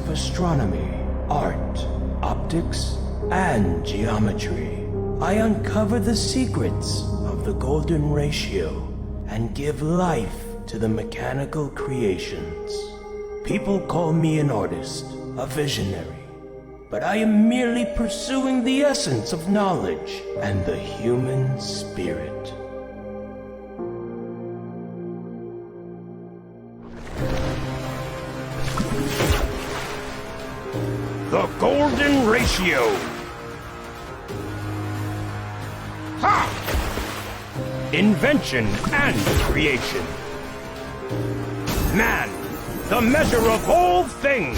of astronomy, art, optics, and geometry. I uncover the secrets of the golden ratio and give life to the mechanical creations. People call me an artist, a visionary, but I am merely pursuing the essence of knowledge and the human spirit. The golden ratio! Ha! Invention and creation. Man, the measure of all things.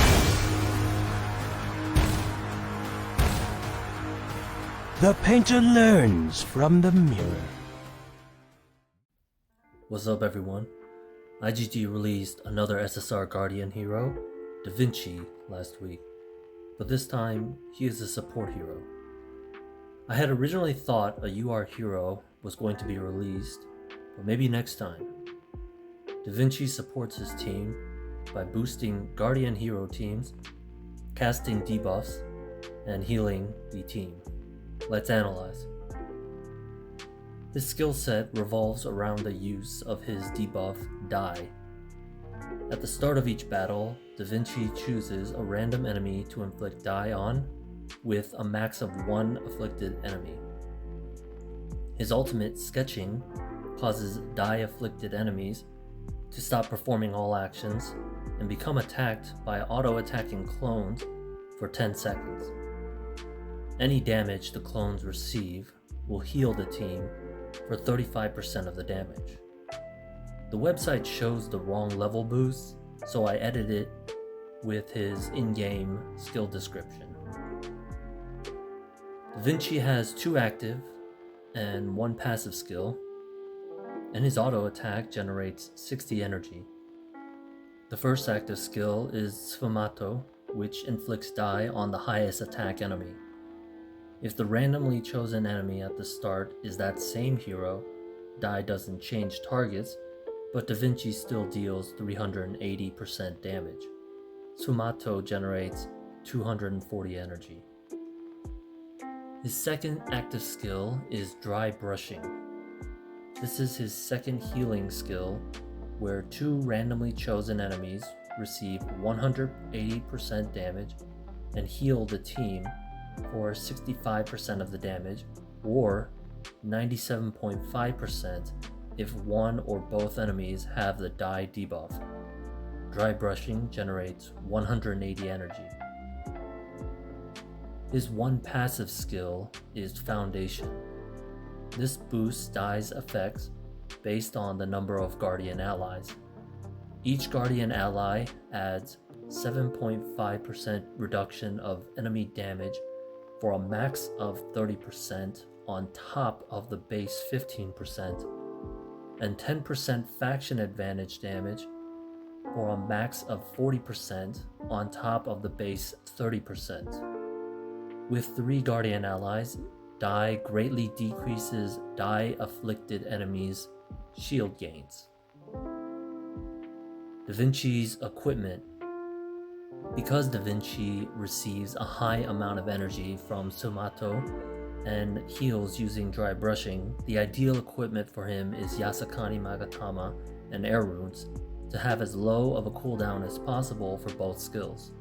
The painter learns from the mirror. What's up, everyone? IGG released another SSR Guardian hero, Vinci, last week, but this time he is a support hero. I had originally thought a UR hero was going to be released, but maybe next time. Vinci supports his team by boosting Guardian hero teams, casting debuffs, and healing the team. Let's analyze. His skill set revolves around the use of his debuff, Die. At the start of each battle, Vinci chooses a random enemy to inflict Die on, with a max of 1 afflicted enemy. His ultimate, Sketching, causes Die-afflicted enemies to stop performing all actions and become attacked by auto-attacking clones for 10 seconds. Any damage the clones receive will heal the team for 35% of the damage. The website shows the wrong level boost, so I edited it with his in-game skill description. Vinci has 2 active and 1 passive skill, and his auto attack generates 60 energy. The first active skill is Sfumato, which inflicts Die on the highest attack enemy. If the randomly chosen enemy at the start is that same hero, Die doesn't change targets, but Vinci still deals 380% damage. Sfumato generates 240 energy. His second active skill is Dry Brushing. This is his second healing skill, where 2 randomly chosen enemies receive 180% damage and heal the team for 65% of the damage, or 97.5% if one or both enemies have the Die debuff. Dry Brushing generates 180 energy. His one passive skill is Foundation. This boosts Die's effects based on the number of Guardian allies. Each Guardian ally adds 7.5% reduction of enemy damage for a max of 30% on top of the base 15%, and 10% faction advantage damage for a max of 40% on top of the base 30%. With 3 Guardian allies, Die greatly decreases Die-afflicted enemies' shield gains. Vinci's equipment. Because Vinci receives a high amount of energy from Sfumato and heals using Dry Brushing, the ideal equipment for him is Yasakani Magatama and Air Runes to have as low of a cooldown as possible for both skills.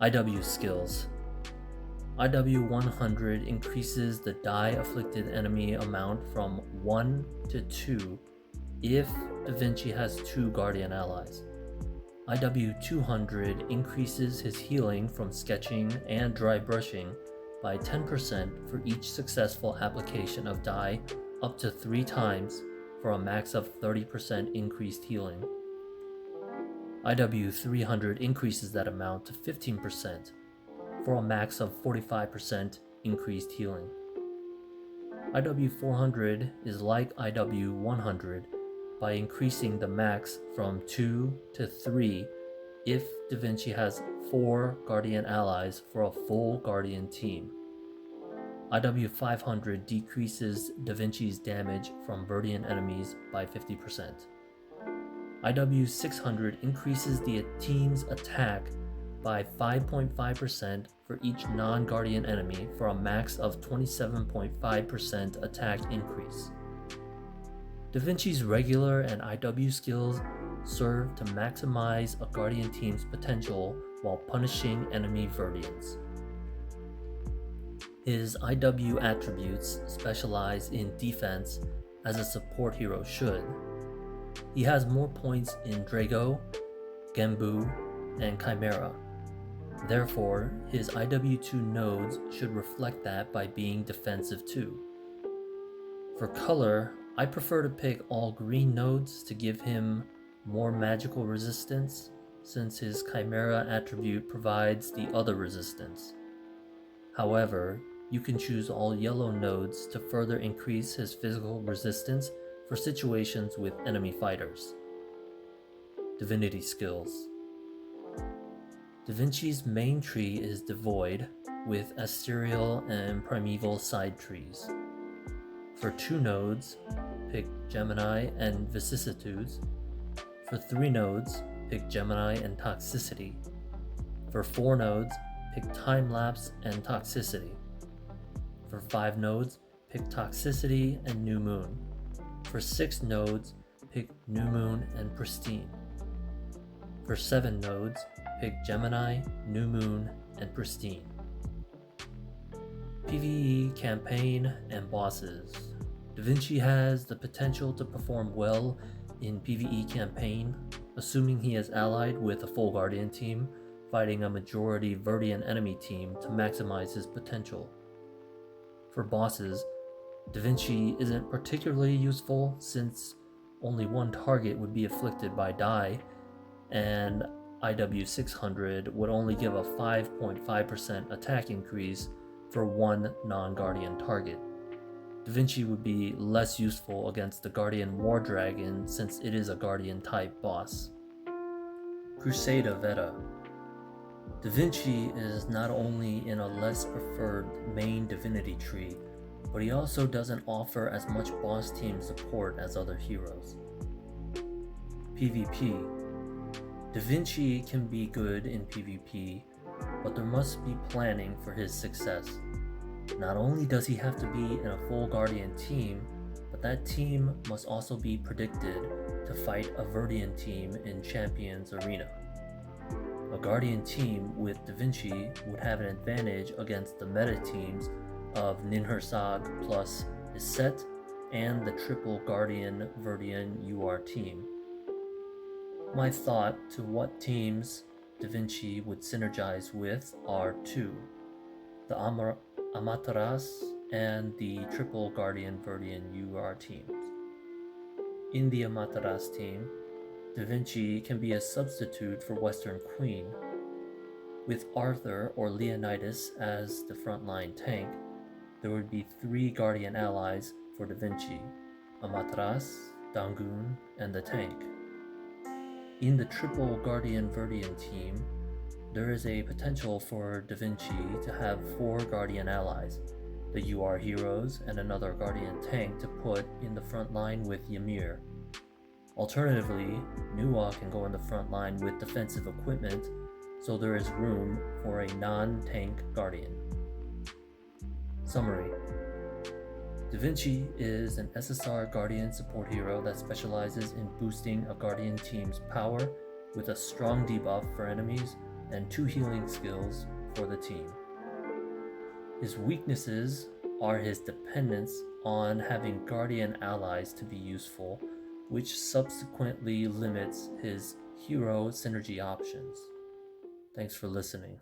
IW skills. IW 100 increases the Die-afflicted enemy amount from 1 to 2 if Vinci has 2 Guardian allies. IW 200 increases his healing from Sketching and Dry Brushing by 10% for each successful application of Die up to 3 times for a max of 30% increased healing. IW 300 increases that amount to 15% for a max of 45% increased healing. IW 400 is like IW 100 by increasing the max from 2 to 3 if Vinci has 4 Guardian allies for a full Guardian team. IW 500 decreases Vinci's damage from Verdian enemies by 50%. IW 600 increases the team's attack by 5.5% for each non-guardian enemy for a max of 27.5% attack increase. Divinci's regular and IW skills serve to maximize a guardian team's potential while punishing enemy Verdians. His IW attributes specialize in defense as a support hero should. He has more points in Drago, Genbu, and Chimera. Therefore, his IW2 nodes should reflect that by being defensive too. For color, I prefer to pick all green nodes to give him more magical resistance, since his Chimera attribute provides the other resistance. However, you can choose all yellow nodes to further increase his physical resistance for situations with enemy fighters. Divinity Skills. Divinci's main tree is devoid, with Asterial and Primeval side trees. For 2 nodes, pick Gemini and Vicissitudes. For 3 nodes, pick Gemini and Toxicity. For 4 nodes, pick Time-Lapse and Toxicity. For 5 nodes, pick Toxicity and New Moon. For 6 nodes, pick New Moon and Pristine. For 7 nodes, pick Gemini, New Moon, and Pristine. PVE Campaign and Bosses. Divinci has the potential to perform well in PVE Campaign, assuming he is allied with a full Guardian team, fighting a majority Verdian enemy team to maximize his potential. For bosses, Divinci isn't particularly useful since only one target would be afflicted by die, and IW 600 would only give a 5.5% attack increase for one non-Guardian target. Divinci would be less useful against the Guardian War Dragon since it is a Guardian type boss. Crusade Veta. Divinci is not only in a less preferred main divinity tree, but he also doesn't offer as much boss team support as other heroes. PvP. Divinci can be good in PvP, but there must be planning for his success. Not only does he have to be in a full Guardian team, but that team must also be predicted to fight a Verdian team in Champions Arena. A Guardian team with Divinci would have an advantage against the meta teams of Ninhursag plus his set and the triple Guardian Verdian UR team. My thought to what teams Divinci would synergize with are 2, the Amaterasu and the triple Guardian Verdian UR teams. In the Amaterasu team, Divinci can be a substitute for Western Queen. With Arthur or Leonidas as the frontline tank, there would be 3 Guardian allies for Divinci: Amaterasu, Dangun, and the tank. In the triple Guardian Verdian team, there is a potential for Divinci to have 4 Guardian allies, the UR heroes and another Guardian tank to put in the front line with Ymir. Alternatively, Nuwa can go in the front line with defensive equipment, so there is room for a non-tank Guardian. Summary. Divinci is an SSR Guardian support hero that specializes in boosting a Guardian team's power with a strong debuff for enemies and 2 healing skills for the team. His weaknesses are his dependence on having Guardian allies to be useful, which subsequently limits his hero synergy options. Thanks for listening.